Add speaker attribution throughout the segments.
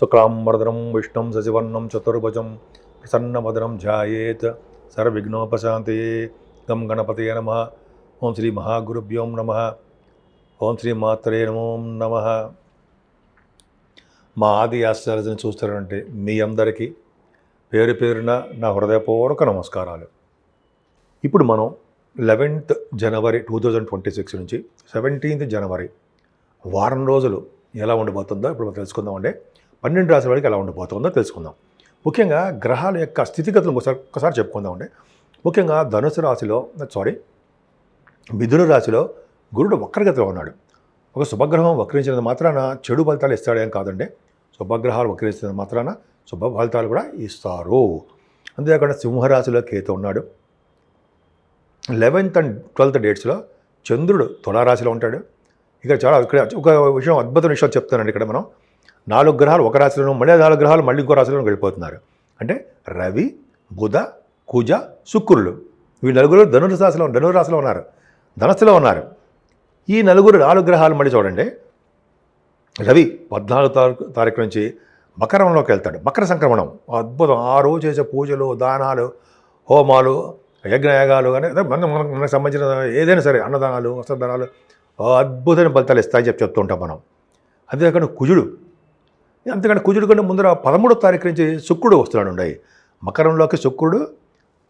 Speaker 1: शुक्लांबरधरं विष्णुं शशिवर्णं चतुर्भुजं प्रसन्नवदनं ध्यायेत् सर्वविघ्नोपशान्तये। गं गणपतये नमः। ओं श्री महागुरुभ्यो नमः। ఓం శ్రీ మాత్రే నమో నమః. మా ఆది ఆస్ట్రాలజీని చూస్తారంటే మీ అందరికీ పేరు పేరున నా హృదయపూర్వక నమస్కారాలు. ఇప్పుడు మనం 11th జనవరి 2026 నుంచి 17th జనవరి వారం రోజులు ఎలా ఉండబోతుందో ఇప్పుడు తెలుసుకుందామండి. 12 రాశుల వారికి ఎలా ఉండబోతుందో తెలుసుకుందాం. ముఖ్యంగా గ్రహాల యొక్క స్థితిగతులను ఒకసారి చెప్పుకుందామండి. ముఖ్యంగా మిథున రాశిలో గురుడు వక్రగతిలో ఉన్నాడు. ఒక శుభగ్రహం వక్రించినంత మాత్రాన చెడు ఫలితాలు ఇస్తాడేం కాదండి. శుభగ్రహాలు వక్రించినంత మాత్రాన శుభ ఫలితాలు కూడా ఇస్తారు. అంతేకాకుండా సింహరాశిలో కేతు ఉన్నాడు. 11th and 12th డేట్స్లో చంద్రుడు తులారాశిలో ఉంటాడు. ఇక్కడ ఒక అద్భుతమైన విషయం చెప్తానండి. ఇక్కడ మనం 4 గ్రహాలు ఒక రాశిలోనూ మళ్ళీ 4 గ్రహాలు మళ్ళీ ఇంకో రాశిలోనూ వెళ్ళిపోతున్నారు. అంటే రవి, బుధ, కుజ, శుక్రులు వీళ్ళు నలుగురు ధనురాశిలో ఉన్నారు, ధనస్సులో ఉన్నారు. ఈ 4 గ్రహాలు మళ్ళీ చూడండి. రవి 14వ తారీఖు నుంచి మకరంలోకి వెళ్తాడు. మకర సంక్రమణం అద్భుతం. ఆ రోజు చేసే పూజలు, దానాలు, హోమాలు, యజ్ఞయాగాలు కానీ మనకు సంబంధించిన ఏదైనా సరే అన్నదానాలు, వస్త్రదానాలు అద్భుతమైన ఫలితాలు ఇస్తాయని చెప్తూ ఉంటాం మనం. అంతేకాకుండా కుజుడు కంటే ముందర 13వ తారీఖు నుంచి శుక్రుడు వస్తున్నాడు. మకరంలోకి శుక్రుడు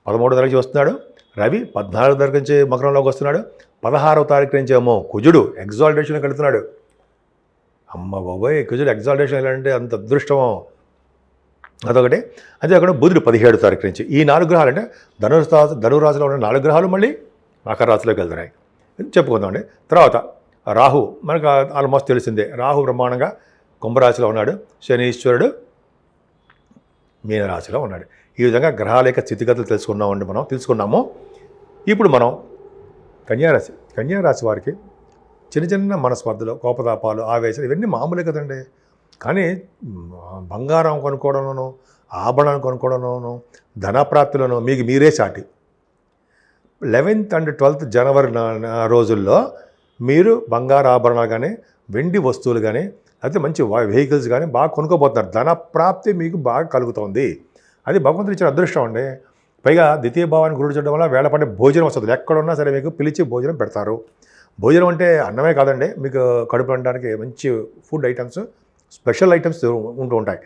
Speaker 1: 13వ తారీఖు వస్తున్నాడు. రవి 14వ తారీఖు నుంచి మకరంలోకి వస్తున్నాడు. 16వ తారీఖు నుంచి ఏమో కుజుడు ఎగ్జాల్టేషన్కి వెళ్తున్నాడు. అమ్మ బాబోయ్, కుజుడు ఎగ్జాల్టేషన్ వెళ్ళాలంటే అంత అదృష్టమో. అదొకటి. అదే అక్కడ బుధుడు 17వ తారీఖు నుంచి. ఈ 4 గ్రహాలు అంటే ధనురాశిలో ఉన్న 4 గ్రహాలు మళ్ళీ మకర రాశిలోకి వెళ్తున్నాయి చెప్పుకుందామండి. తర్వాత రాహు మనకు ఆల్మోస్ట్ తెలిసిందే. రాహు బ్రహ్మాండంగా కుంభరాశిలో ఉన్నాడు. శనీశ్వరుడు మీనరాశిలో ఉన్నాడు. ఈ విధంగా గ్రహాల యొక్క స్థితిగతులు తెలుసుకున్నాము. ఇప్పుడు మనం కన్యారాశి వారికి చిన్న మనస్పర్ధలు, కోపతాపాలు, ఆవేశాలు ఇవన్నీ మామూలే కదండి. కానీ బంగారం కొనుక్కోవడంలోనూ, ఆభరణాలు కొనుక్కోవడంలోనూ, ధనప్రాప్తిలోనూ మీకు మీరే సాటి. 11th and 12th జనవరి రోజుల్లో మీరు బంగారు ఆభరణాలు కానీ, వెండి వస్తువులు కానీ, అయితే మంచి వెహికల్స్ కానీ బాగా కొనుక్కోబోతున్నారు. ధనప్రాప్తి మీకు బాగా కలుగుతుంది. అది భగవంతుడు ఇచ్చిన అదృష్టం అండి. పైగా ద్వితీయ భావాన్ని గురుడు చేయడం వల్ల వేళపడే భోజనం వస్తుంది. ఎక్కడున్నా సరే మీకు పిలిచి భోజనం పెడతారు. భోజనం అంటే అన్నమే కాదండి, మీకు కడుపు నిండడానికి మంచి ఫుడ్ ఐటమ్స్, స్పెషల్ ఐటమ్స్ ఉంటూ ఉంటాయి.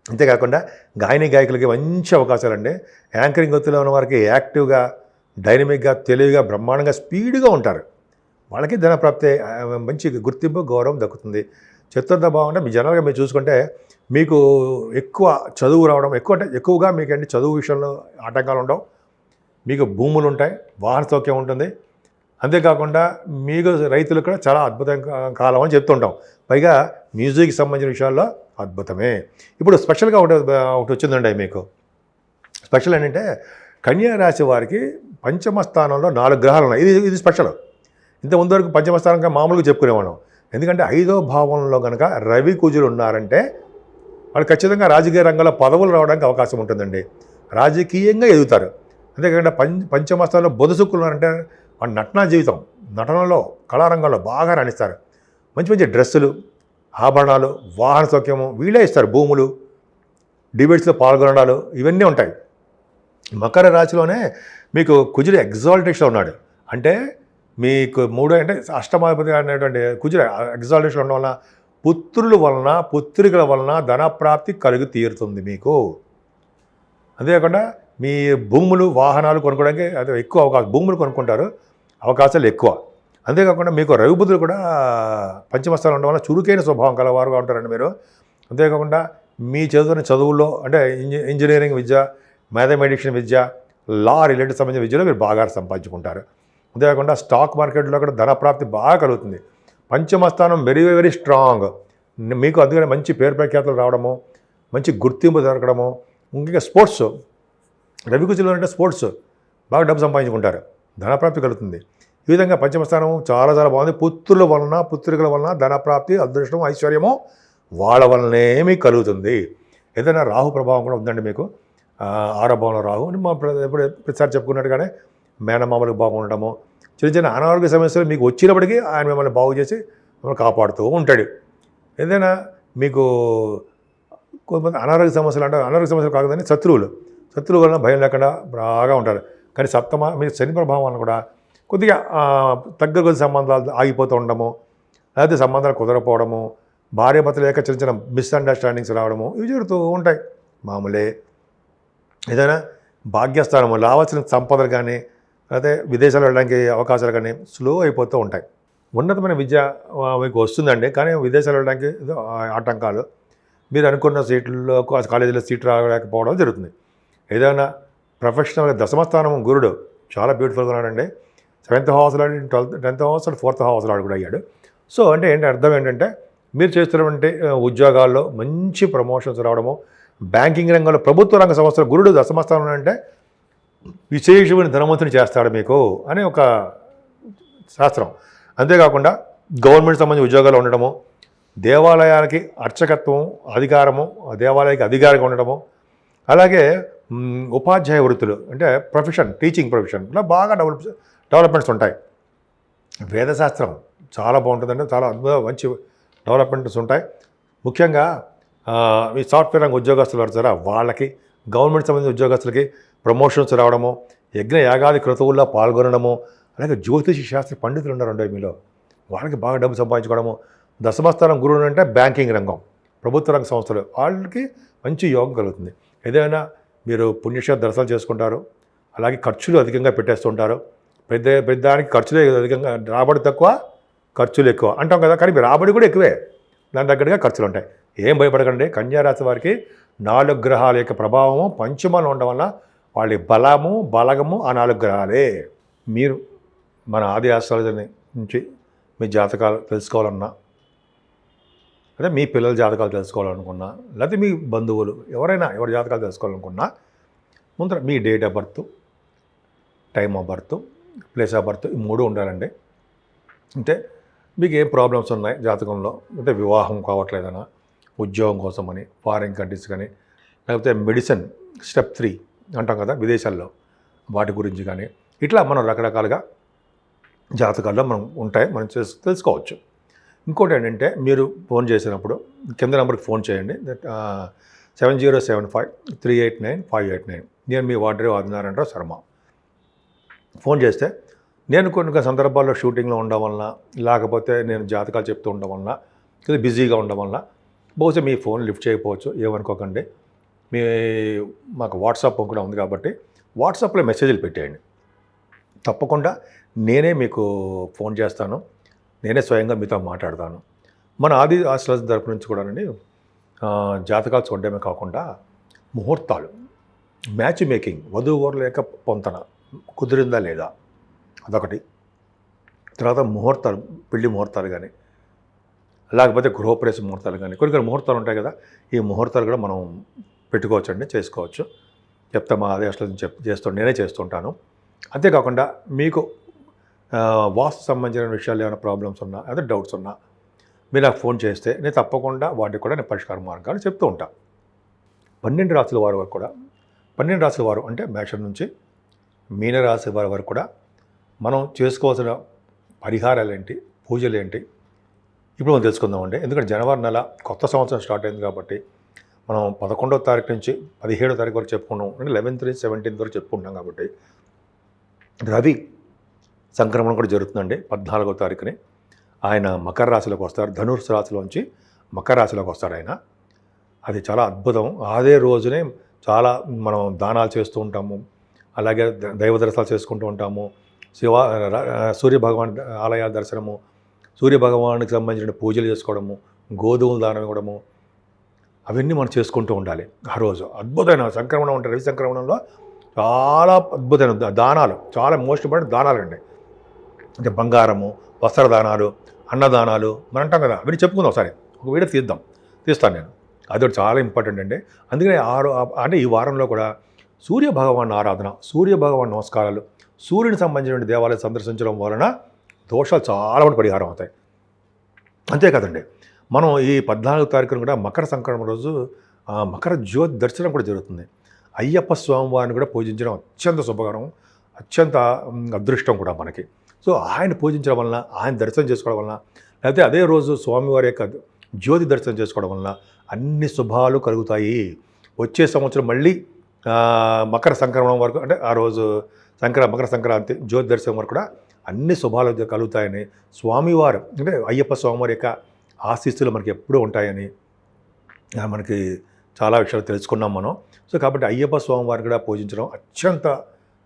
Speaker 1: అంతేకాకుండా గాయకులకి మంచి అవకాశాలండి. యాంకరింగ్ వృత్తిలో ఉన్న వారికి యాక్టివ్గా, డైనమిక్గా, తెలివిగా, బ్రహ్మాండంగా, స్పీడ్గా ఉంటారు. వాళ్ళకి ధనప్రాప్తి, మంచి గుర్తింపు, గౌరవం దక్కుతుంది. చతుర్థ భావం అంటే మీ జనరల్గా మీరు చూసుకుంటే మీకు ఎక్కువ చదువు రావడం, ఎక్కువగా మీకంటే చదువు విషయంలో ఆటంకాలు ఉండవు. మీకు భూములు ఉంటాయి, వాహన సౌఖ్యం ఉంటుంది. అంతేకాకుండా మీకు రైతులకు కూడా చాలా అద్భుతంగా కాలం అని చెప్తుంటాం. పైగా మ్యూజిక్కి సంబంధించిన విషయాల్లో అద్భుతమే. ఇప్పుడు స్పెషల్గా ఒకటి వచ్చిందండి మీకు. స్పెషల్ ఏంటంటే కన్యారాశి వారికి పంచమ స్థానంలో 4 గ్రహాలు ఉన్నాయి. ఇది స్పెషల్. ఇంత ముందువరకు పంచమ స్థానంగా మామూలుగా చెప్పుకునేవాళ్ళం. ఎందుకంటే 5వ భావంలో కనుక రవి, కుజులు ఉన్నారంటే వాళ్ళు ఖచ్చితంగా రాజకీయ రంగంలో పదవులు రావడానికి అవకాశం ఉంటుందండి. రాజకీయంగా ఎదుగుతారు. అంతేకాకుండా పంచమ స్థానంలో బుధ, శుక్రులు ఉన్నారంటే వాళ్ళ నటనా జీవితం, నటనలో, కళారంగంలో బాగా రాణిస్తారు. మంచి డ్రెస్సులు, ఆభరణాలు, వాహన సౌఖ్యము వీళ్ళే ఇస్తారు. భూములు, డిబేట్స్లో పాల్గొనడాలు ఇవన్నీ ఉంటాయి. మకర రాశిలోనే మీకు కుజుడు ఎగ్జాల్టేషన్లో ఉన్నాడు. అంటే మీకు 3 అంటే అష్టమాధిపతి అనేటువంటి కుజుడు ఎగ్జాల్టేషన్ ఉండడం వలన పుత్రికల వలన ధనప్రాప్తి కలిగి తీరుతుంది మీకు. అంతేకాకుండా మీ భూములు, వాహనాలు కొనుక్కోవడానికి అది ఎక్కువ భూములు కొనుక్కుంటారు, అవకాశాలు ఎక్కువ. అంతేకాకుండా మీకు రవి, బుధులు కూడా పంచమస్థానం ఉండడం వల్ల చురుకైన స్వభావం కలవారుగా ఉంటారండి మీరు. అంతేకాకుండా మీ చదువుల్లో అంటే ఇంజనీరింగ్ విద్య, మ్యాథమెటిక్స్ విద్య, లా రిలేటెడ్ సంబంధించిన విద్యలో మీరు బాగా సంపాదించుకుంటారు. అంతేకాకుండా స్టాక్ మార్కెట్లో కూడా ధనప్రాప్తి బాగా కలుగుతుంది. పంచమస్థానం వెరీ వెరీ స్ట్రాంగ్. మీకు అందుకని మంచి పేరు ప్రఖ్యాతులు రావడము, మంచి గుర్తింపు దొరకడము. ఇంకా స్పోర్ట్స్, రవి, కుజులు అంటే స్పోర్ట్స్ బాగా డబ్బు సంపాదించుకుంటారు, ధనప్రాప్తి కలుగుతుంది. ఈ విధంగా పంచమస్థానం చాలా బాగుంది. పుత్రికల వలన ధనప్రాప్తి, అదృష్టం, ఐశ్వర్యము వాళ్ళ వలనే మీకు కలుగుతుంది. ఏదైనా రాహు ప్రభావం కూడా ఉందండి మీకు. 6వ భావంలో రాహు అని ఎప్పుడు ప్రతిసారి చెప్పుకున్నట్టుగానే మేనమామలకు బాగుండడము, చిన్న అనారోగ్య సమస్యలు మీకు వచ్చినప్పటికీ ఆయన మిమ్మల్ని బాగు చేసి మిమ్మల్ని కాపాడుతూ ఉంటాడు. ఏదైనా మీకు కొంతమంది అనారోగ్య సమస్యలు అంటే అనారోగ్య సమస్యలు కాదని శత్రువుల వలన భయం లేకుండా బాగా ఉంటారు. కానీ సప్తమ మీరు శని ప్రభావం వలన కూడా కొద్దిగా కొద్ది సంబంధాలు ఆగిపోతూ ఉండడము, లేకపోతే సంబంధాలు కుదరపోవడము, భార్యాభర్తల యొక్క చిన్న చిన్న మిస్అండర్స్టాండింగ్స్ రావడము ఇవి జరుగుతూ ఉంటాయి. మామూలే. ఏదైనా భాగ్యస్థానము రావాల్సిన సంపదలు కానీ లేకపోతే విదేశాలు వెళ్ళడానికి అవకాశాలు కానీ స్లో అయిపోతూ ఉంటాయి. ఉన్నతమైన విద్య మీకు వస్తుందండి, కానీ విదేశాలు వెళ్ళడానికి ఆటంకాలు, మీరు అనుకున్న సీట్లలో కాలేజీలో సీట్ రాలేకపోవడం జరుగుతుంది. ఏదైనా ప్రొఫెషనల్గా దశమస్థానం గురుడు చాలా బ్యూటిఫుల్గా ఉన్నాడండి. 7th హౌస్లో 10th హౌస్ 4th హౌస్లో కూడా అయ్యాడు. సో అంటే అర్థం ఏంటంటే మీరు చేస్తున్నటువంటి ఉద్యోగాల్లో మంచి ప్రమోషన్స్ రావడము, బ్యాంకింగ్ రంగంలో ప్రభుత్వ రంగ సంస్థల గురుడు దశమస్థానం అంటే విశేషమైన ధనవంతుని చేస్తాడు మీకు అని ఒక శాస్త్రం. అంతేకాకుండా గవర్నమెంట్ సంబంధించిన ఉద్యోగాలు ఉండడము, దేవాలయానికి అర్చకత్వం అధికారము, దేవాలయానికి అధికారిగా ఉండడము, అలాగే ఉపాధ్యాయ వృత్తులు అంటే ప్రొఫెషన్ టీచింగ్ ప్రొఫెషన్ ఇలా బాగా డెవలప్మెంట్స్ ఉంటాయి. వేదశాస్త్రం చాలా బాగుంటుందంటే చాలా మంచి డెవలప్మెంట్స్ ఉంటాయి. ముఖ్యంగా ఈ సాఫ్ట్వేర్ రంగ ఉద్యోగస్తులు వస్తారా వాళ్ళకి, గవర్నమెంట్ సంబంధించిన ఉద్యోగస్తులకి ప్రమోషన్స్ రావడము, యజ్ఞ యాగాది క్రతువుల్లో పాల్గొనడము, అలాగే జ్యోతిష శాస్త్ర పండితులు ఉన్నారండి మీలో, వాళ్ళకి బాగా డబ్బు సంపాదించుకోవడము. దశమస్థానం గురువు అంటే బ్యాంకింగ్ రంగం, ప్రభుత్వ రంగ సంస్థలు వాళ్ళకి మంచి యోగం కలుగుతుంది. ఏదైనా మీరు పుణ్యక్షేత్ర దర్శనం చేసుకుంటారు, అలాగే ఖర్చులు అధికంగా పెట్టేస్తుంటారు. పెద్దానికి ఖర్చులే అధికంగా, రాబడి తక్కువ ఖర్చులు ఎక్కువ అంటాం కదా, కానీ మీ రాబడి కూడా ఎక్కువే, దాని తగ్గట్టుగా ఖర్చులు ఉంటాయి. ఏం భయపడకండి. కన్యారాశి వారికి 4 గ్రహాల యొక్క ప్రభావము పంచమంలో ఉండడం వల్ల వాళ్ళ బలగము ఆ 4 గ్రహాలే. మీరు మన ఆది ఆస్ట్రాలజీ నుంచి మీ జాతకాలు తెలుసుకోవాలన్నా, అదే మీ పిల్లల జాతకాలు తెలుసుకోవాలనుకున్నా, లేకపోతే మీ బంధువులు ఎవరైనా ఎవరి జాతకాలు తెలుసుకోవాలనుకున్నా ముందర మీ date of birth, time of birth, place of birth ఈ 3 ఉండాలండి. అంటే మీకు ఏం ప్రాబ్లమ్స్ ఉన్నాయి జాతకంలో, అంటే వివాహం కావట్లేదనా, ఉద్యోగం కోసమని, ఫారిన్ కంట్రీస్ కానీ, లేకపోతే మెడిసిన్ స్టెప్ 3 అంటాం కదా విదేశాల్లో, వాటి గురించి కానీ, ఇట్లా మనం రకరకాలుగా జాతకాల్లో మనం ఉంటాయి, మనం తెలుసుకోవచ్చు. ఇంకోటి ఏంటంటే మీరు ఫోన్ చేసినప్పుడు కింద నెంబర్కి ఫోన్ చేయండి, 7075389589. నేను మీ వాడ్రే ఆదినారాయణరావు శర్మ. ఫోన్ చేస్తే నేను కొన్ని సందర్భాల్లో షూటింగ్లో ఉండడం వలన, లేకపోతే నేను జాతకాలు చెప్తూ ఉండడం వలన, లేదా బిజీగా ఉండడం వలన బహుశా మీ ఫోన్ లిఫ్ట్ చేయకపోవచ్చు, ఏమనుకోకండి. మాకు వాట్సాప్ కూడా ఉంది కాబట్టి వాట్సాప్లో మెసేజ్లు పెట్టేయండి. తప్పకుండా నేనే మీకు ఫోన్ చేస్తాను, నేనే స్వయంగా మీతో మాట్లాడతాను. మన ఆది ఆస్ట్రాలజీ తరపు నుంచి కూడానండి జాతకాలు చూడడమే కాకుండా ముహూర్తాలు, మ్యాచ్ మేకింగ్, వధూవరుల యొక్క పొంతన కుదిరిందా లేదా అదొకటి, తర్వాత ముహూర్తాలు, పెళ్లి ముహూర్తాలు కానీ, లేకపోతే గృహప్రవేశ ముహూర్తాలు కానీ, కొన్ని ముహూర్తాలు ఉంటాయి కదా, ఈ ముహూర్తాలు కూడా మనం పెట్టుకోవచ్చండి, చేసుకోవచ్చు. చెప్తా మా ఆది ఆస్ట్రాలజీ నేనే చేస్తుంటాను. అంతేకాకుండా మీకు వాస్తు సంబంధించిన విషయాలు ఏమైనా ప్రాబ్లమ్స్ ఉన్నా, అదే డౌట్స్ ఉన్నా మీరు నాకు ఫోన్ చేస్తే నేను తప్పకుండా వాటికి కూడా నేను పరిష్కార మార్గాలు చెప్తూ ఉంటాను. 12 రాశుల వారి వరకు కూడా, 12 రాశుల వారు అంటే మేషం నుంచి మీనరాశి వారి వరకు కూడా మనం చేసుకోవాల్సిన పరిహారాలు ఏంటి, పూజలు ఏంటి ఇప్పుడు మనం తెలుసుకుందామండి. ఎందుకంటే జనవరి నెల కొత్త సంవత్సరం స్టార్ట్ అయింది కాబట్టి మనం 11వ తారీఖు నుంచి 17వ తారీఖు వరకు చెప్పుకున్నాం, అంటే 11th నుంచి 17th వరకు చెప్పుకుంటాం. కాబట్టి రవి సంక్రమణం కూడా జరుగుతుందండి 14వ తారీఖుని. ఆయన మకర రాశిలోకి వస్తారు, ధనుర్సు రాశిలోంచి మకర రాశిలోకి వస్తాడు ఆయన. అది చాలా అద్భుతం. అదే రోజునే చాలా మనం దానాలు చేస్తూ ఉంటాము, అలాగే దైవ దర్శనాలు చేసుకుంటూ ఉంటాము, సూర్యభగవాన్ ఆలయాల దర్శనము, సూర్యభగవానికి సంబంధించిన పూజలు చేసుకోవడము, గోధుమలు దానం ఇవ్వడము, అవన్నీ మనం చేసుకుంటూ ఉండాలి. ఆ రోజు అద్భుతమైన సంక్రమణం ఉంటుంది. రవి సంక్రమణంలో చాలా అద్భుతమైన దానాలు, చాలా మోస్ట్ ఇంపార్టెంట్ దానాలండి. అంటే బంగారము, వస్త్రదానాలు, అన్నదానాలు మనం అంటాం కదా, అవన్నీ చెప్పుకుందాం ఒకసారి, ఒక వీడియో తీస్తాను నేను. అది చాలా ఇంపార్టెంట్ అండి. అందుకనే అంటే ఈ వారంలో కూడా సూర్యభగవాన్ ఆరాధన, సూర్యభగవాన్ నమస్కారాలు, సూర్యుని సంబంధించిన దేవాలయం సందర్శించడం వలన దోషాలు చాలా మంది పరిహారం అవుతాయి. అంతే కదండి, మనం ఈ 14వ తారీఖున కూడా మకర సంక్రమణ రోజు మకర జ్యోతి దర్శనం కూడా జరుగుతుంది. అయ్యప్ప స్వామివారిని కూడా పూజించడం అత్యంత శుభకరం, అత్యంత అదృష్టం కూడా మనకి. సో ఆయన పూజించడం వలన, ఆయన దర్శనం చేసుకోవడం వలన, లేకపోతే అదే రోజు స్వామివారి యొక్క జ్యోతి దర్శనం చేసుకోవడం వలన అన్ని శుభాలు కలుగుతాయి. వచ్చే సంవత్సరం మళ్ళీ మకర సంక్రమణం వరకు, అంటే ఆ రోజు మకర సంక్రాంతి జ్యోతి దర్శనం వరకు కూడా అన్ని శుభాలు కలుగుతాయని స్వామివారు, అంటే అయ్యప్ప స్వామివారి యొక్క ఆశీస్సులు మనకి ఎప్పుడూ ఉంటాయని మనకి చాలా విషయాలు తెలుసుకున్నాం మనం. సో కాబట్టి అయ్యప్ప స్వామివారిని కూడా పూజించడం అత్యంత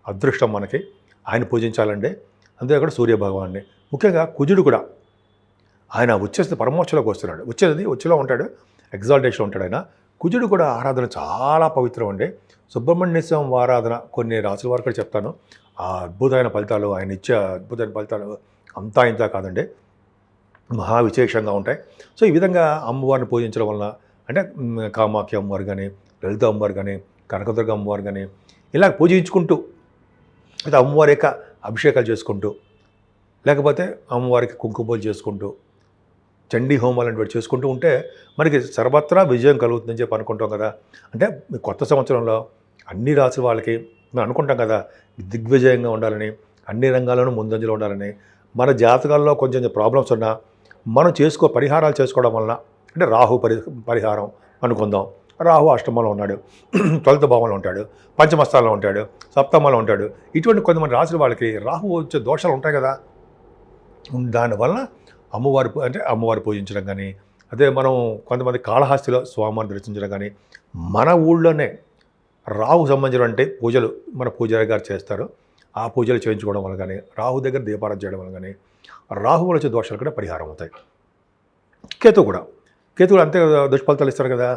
Speaker 1: అదృష్టం మనకి. ఆయన పూజించాలండి. అంతేకాకుండా సూర్యభగవాన్ని, ముఖ్యంగా కుజుడు కూడా ఆయన వచ్చేసి పరమోచ్చలోకి వస్తున్నాడు. వచ్చేలో ఉంటాడు, ఎగ్జాల్టేషన్ ఉంటాడు ఆయన. కుజుడు కూడా ఆరాధన చాలా పవిత్రం అండి. సుబ్రహ్మణ్య స్వామి ఆరాధన కొన్ని రాసుల వారు కూడా చెప్తాను. ఆ అద్భుతమైన ఫలితాలు, ఆయన ఇచ్చే అద్భుతమైన ఫలితాలు అంతా ఇంత కాదండి, మహా విశేషంగా ఉంటాయి. సో ఈ విధంగా అమ్మవారిని పూజించడం వలన, అంటే కామాఖ్య అమ్మవారు కానీ, లలిత అమ్మవారు కానీ, కనకదుర్గ అమ్మవారు కానీ, ఇలా పూజించుకుంటూ, అయితే అమ్మవారి యొక్క అభిషేకాలు చేసుకుంటూ, లేకపోతే అమ్మవారికి కుంకుమలు చేసుకుంటూ, చండీ హోమాలు లాంటివి చేసుకుంటూ ఉంటే మనకి సర్వత్రా విజయం కలుగుతుందని చెప్పి అనుకుంటాం కదా. అంటే కొత్త సంవత్సరంలో అన్ని రాసుల వాళ్ళకి మనం అనుకుంటాం కదా, దిగ్విజయంగా ఉండాలని, అన్ని రంగాల్లోనూ ముందంజలో ఉండాలని. మన జాతకాల్లో కొంచెం ప్రాబ్లమ్స్ ఉన్నా మనం పరిహారాలు చేసుకోవడం వలన, అంటే రాహు పరిహారం అనుకుందాం. రాహు అష్టమంలో ఉన్నాడు, 12వ భావంలో ఉంటాడు, పంచమస్థానంలో ఉంటాడు, సప్తమంలో ఉంటాడు. ఇటువంటి కొంతమంది రాసుల వాళ్ళకి రాహు వచ్చే దోషాలు ఉంటాయి కదా. దానివల్ల అమ్మవారు పూజించడం కానీ, అదే మనం కొంతమంది కాళహస్తిలో స్వామివారిని దర్శించడం కానీ, మన ఊళ్ళోనే రాహు సంబంధించినటువంటి పూజలు మన పూజారి గారు చేస్తారు. ఆ పూజలు చేయించుకోవడం వల్ల కానీ, రాహు దగ్గర దీపారాధన చేయడం వల్ల కానీ రాహు వల్ల వచ్చే దోషాలు కూడా పరిహారం అవుతాయి. కేతు కూడా అంతే దుష్ఫలితాలు ఇస్తారు కదా.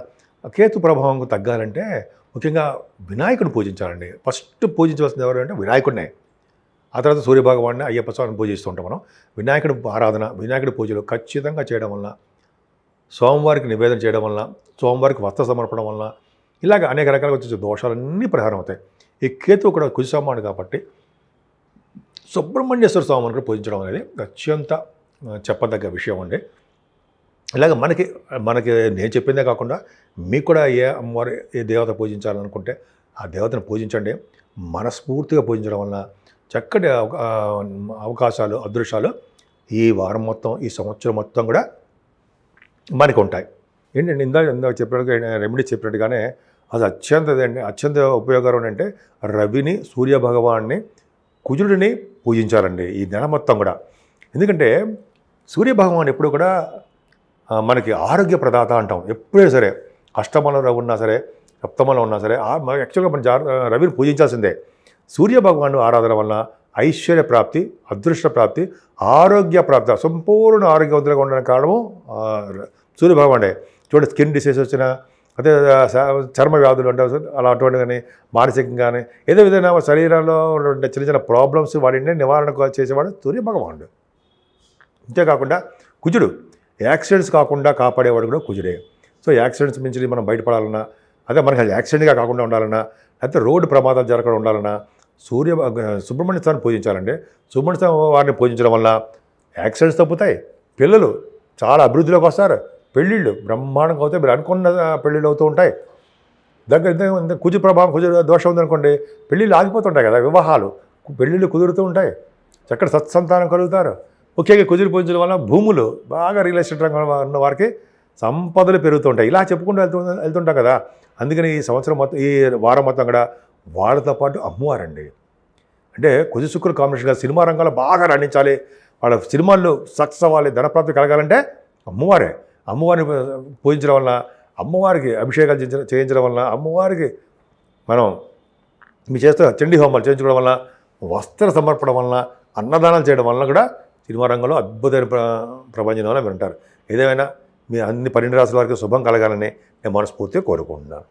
Speaker 1: కేతు ప్రభావం తగ్గాలంటే ముఖ్యంగా వినాయకుడిని పూజించాలండి. ఫస్ట్ పూజించవలసింది ఎవరు అంటే వినాయకుడినే. ఆ తర్వాత సూర్యభగవాన్ని, అయ్యప్ప స్వామిని పూజిస్తూ ఉంటాం మనం. వినాయకుడి ఆరాధన, వినాయకుడి పూజలు ఖచ్చితంగా చేయడం వలన, స్వామివారికి నివేదన చేయడం వలన, స్వామివారికి వస్త్ర సమర్పణం వలన, ఇలాగ అనేక రకాలుగా వచ్చే దోషాలన్నీ పరిహారం అవుతాయి. ఈ కేతు కూడా కుజస్వామి కాబట్టి సుబ్రహ్మణ్యేశ్వర స్వామిని కూడా పూజించడం అనేది అత్యంత చెప్పదగ్గ విషయం అండి. ఇలాగ మనకి నేను చెప్పిందే కాకుండా మీకు కూడా ఏ అమ్మవారు, ఏ దేవత పూజించాలనుకుంటే ఆ దేవతను పూజించండి. మనస్ఫూర్తిగా పూజించడం వలన చక్కటి అవకాశాలు, అదృష్టాలు ఈ వారం మొత్తం, ఈ సంవత్సరం మొత్తం కూడా మనకు ఉంటాయి. ఏంటంటే ఇందాక చెప్పినట్టుగా, రెమెడీ చెప్పినట్టుగానే అది అత్యంత ఉపయోగకరం అంటే రవిని, సూర్యభగవాన్ని, కుజుడిని పూజించాలండి ఈ నెల మొత్తం కూడా. ఎందుకంటే సూర్యభగవాన్ ఎప్పుడు కూడా మనకి ఆరోగ్య ప్రదాత అంటాం. ఎప్పుడైనా సరే అష్టమంలో ఉన్నా సరే, సప్తమంలో ఉన్నా సరే, యాక్చువల్గా మన రవిని పూజించాల్సిందే. సూర్యభగవాను ఆరాధన వలన ఐశ్వర్య ప్రాప్తి, అదృష్ట ప్రాప్తి, ఆరోగ్య ప్రాప్తి, సంపూర్ణ ఆరోగ్యవంతులుగా ఉండడానికి కారణము సూర్యభగవానే. చూడండి, స్కిన్ డిసీజ్ వచ్చిన, అదే చర్మ వ్యాధులు అంటే అలా అటువంటి కానీ, మానసికంగా కానీ, ఏదో విధంగా శరీరంలో చిన్న చిన్న ప్రాబ్లమ్స్ వాటిని నివారణ చేసేవాడు సూర్యభగవానుడు. అంతేకాకుండా కుజుడు యాక్సిడెంట్స్ కాకుండా కాపాడేవాడు కూడా కుజుడే. సో యాక్సిడెంట్స్ నుంచి మనం బయటపడాలన్నా, అదే మనకి యాక్సిడెంట్గా కాకుండా ఉండాలన్నా, లేకపోతే రోడ్డు ప్రమాదాలు జరగకుండా ఉండాలన్నా సుబ్రహ్మణ్య స్వామిని పూజించాలండి. సుబ్రహ్మణ్య స్వామి వారిని పూజించడం వల్ల యాక్సిడెంట్స్ తప్పుతాయి, పిల్లలు చాలా అభివృద్ధిలోకి వస్తారు, పెళ్ళిళ్ళు బ్రహ్మాండంగా అవుతాయి, మీరు అనుకున్న పెళ్ళిళ్ళు అవుతూ ఉంటాయి. కుజు ప్రభావం, కుజు దోషం ఉందనుకోండి, పెళ్ళిళ్ళు ఆగిపోతుంటాయి కదా, వివాహాలు, పెళ్ళిళ్ళు కుదురుతూ ఉంటాయి, చక్కటి సత్సంతానం కలుగుతారు. ముఖ్యంగా కుజుడు పూజించడం వల్ల భూములు బాగా రియల్ ఎస్టేట్ రంగంలో ఉన్న వారికి సంపదలు పెరుగుతుంటాయి. ఇలా చెప్పుకుంటూ వెళ్తుంటాం కదా. అందుకని ఈ సంవత్సరం మొత్తం, ఈ వారం మొత్తం కూడా వాళ్ళతో పాటు అమ్మవారండి. అంటే కుజ శుక్రుల కాంబినేషన్గా సినిమా రంగంలో బాగా రాణించాలి, వాళ్ళ సినిమాల్లో సక్సెస్ అవ్వాలి, ధనప్రాప్తి కలగాలంటే అమ్మవారే. అమ్మవారిని పూజించడం వల్ల, అమ్మవారికి అభిషేకాలు చేయించడం వల్ల, అమ్మవారికి మనం మీ చేస్తే చండీ హోమాలు చేయించుకోవడం వల్ల, వస్త్ర సమర్పణ వలన, అన్నదానాలు చేయడం వలన కూడా సినిమా రంగంలో అద్భుతమైన ప్రపంచంలో మీరు ఉంటారు. ఏదేమైనా మీ అన్ని 12 రాసుల వారికి శుభం కలగాలని నేను మనస్ఫూర్తిగా కోరుకుంటున్నాను.